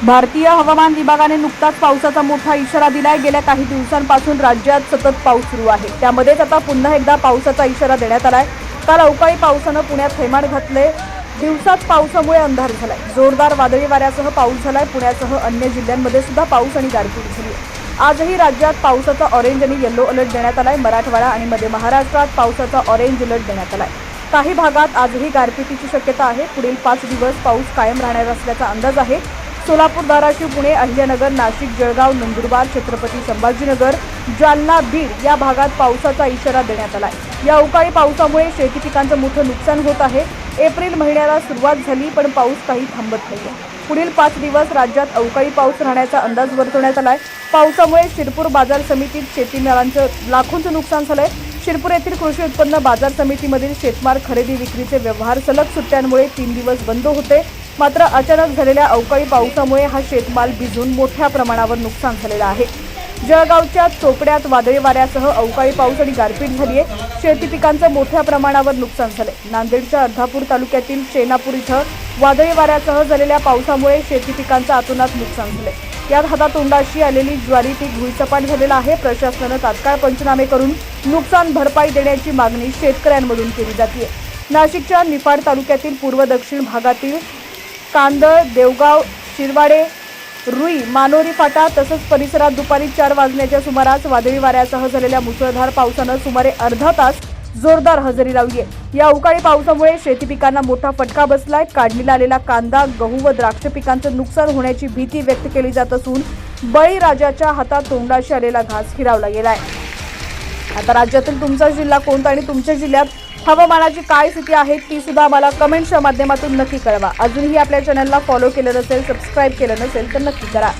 भारतीय हवामान विभागाने नुकताच पावसाचा मोठा इशारा दिलाय। गेल्या काही दिवसांपासून राज्यात सतत पाऊस सुरू आहे। त्यामध्येच आता पुन्हा एकदा पावसाचा इशारा देण्यात आलाय। काल अवकाळी पावसानं पुण्यात थैमान घातले। दिवसात पावसामुळे अंधार झालाय। जोरदार वादळी वाऱ्यासह पाऊस झालाय। पुण्यासह अन्य जिल्ह्यांमध्ये सुद्धा पाऊस आणि गारपीट झाली आहे। आजही राज्यात पावसाचा ऑरेंज आणि येलो अलर्ट देण्यात आलाय। मराठवाडा आणि मध्य महाराष्ट्रात पावसाचा ऑरेंज अलर्ट देण्यात आलाय। काही भागात आजही गारपीटीची शक्यता आहे। पुढील 5 दिवस पाऊस कायम राहणार असल्याचा अंदाज आहे। सोलापूर, धाराशिव, पुणे, अहिल्यानगर, नाशिक, जळगाव, नंदुरबार, छत्रपती संभाजीनगर, जालना, बीड या भागात पावसाचा इशारा देण्यात आलाय। या अवकाळी पावसामुळे शेती पिकांचं मोठं नुकसान होत आहे। एप्रिल महिन्याला सुरुवात झाली पण पाऊस काही थांबत नाहीये। पुढील 5 दिवस राज्यात अवकाळी पाऊस राहण्याचा अंदाज वर्तवण्यात आलाय। पावसामुळे शिरपूर बाजार समितीत शेतीमालांचं लाखोंचं नुकसान झालंय। शिरपूर येथील कृषी उत्पन्न बाजार समितीमधील शेतमाल खरेदी विक्रीचे व्यवहार सलग सुट्ट्यांमुळे 3 दिवस बंद होते। मात्र अचानक झालेल्या अवकाळी पावसामुळे हा शेतमाल भिजून मोठ्या प्रमाणावर नुकसान झालेलं आहे। जळगावच्या चोपड्यात वादळी वाऱ्यासह अवकाळी पाऊस आणि गारपीट झाली आहे। शेती पिकांचं मोठ्या प्रमाणावर नुकसान झालंय। नांदेडच्या अर्धापूर तालुक्यातील चेनापूर इथं वादळी वाऱ्यासह झालेल्या पावसामुळे शेती पिकांचं अतोनात नुकसान झालंय। यात हातातोंडाशी आलेली ज्वारी पीक भुईसपाट झालेलं आहे। प्रशासनानं तात्काळ पंचनामे करून नुकसान भरपाई देण्याची मागणी शेतकऱ्यांमधून केली जाते। नाशिकच्या निफाड तालुक्यातील पूर्व दक्षिण भागातील कांदळ, देवगाव, शिरवाडे, रुई, मानोरी फाटा तसंच परिसरात दुपारी 4 वाजण्याच्या सुमारास वादळी वाऱ्यासह झालेल्या मुसळधार पावसानं सुमारे अर्धा तास जोरदार हजेरी लावली आहे। या अवकाळी पावसामुळे शेती पिकांना मोठा फटका बसलाय। काढणीला आलेला कांदा, गहू व द्राक्ष पिकांचं नुकसान होण्याची भीती व्यक्त केली जात असून बळीराजाच्या हातात तोंडाशी आलेला घास हिरावला गेलाय। आता राज्यातील तुमचा जिल्हा कोणता आणि तुमच्या जिल्ह्यात हवामानाची काय स्थिती आहे ती सुद्धा आम्हाला कमेंट्सच्या माध्यमातून नक्की कळवा। अजूनही आपल्या चॅनलला फॉलो केलं नसेल, सबस्क्राईब केलं नसेल तर नक्की करा।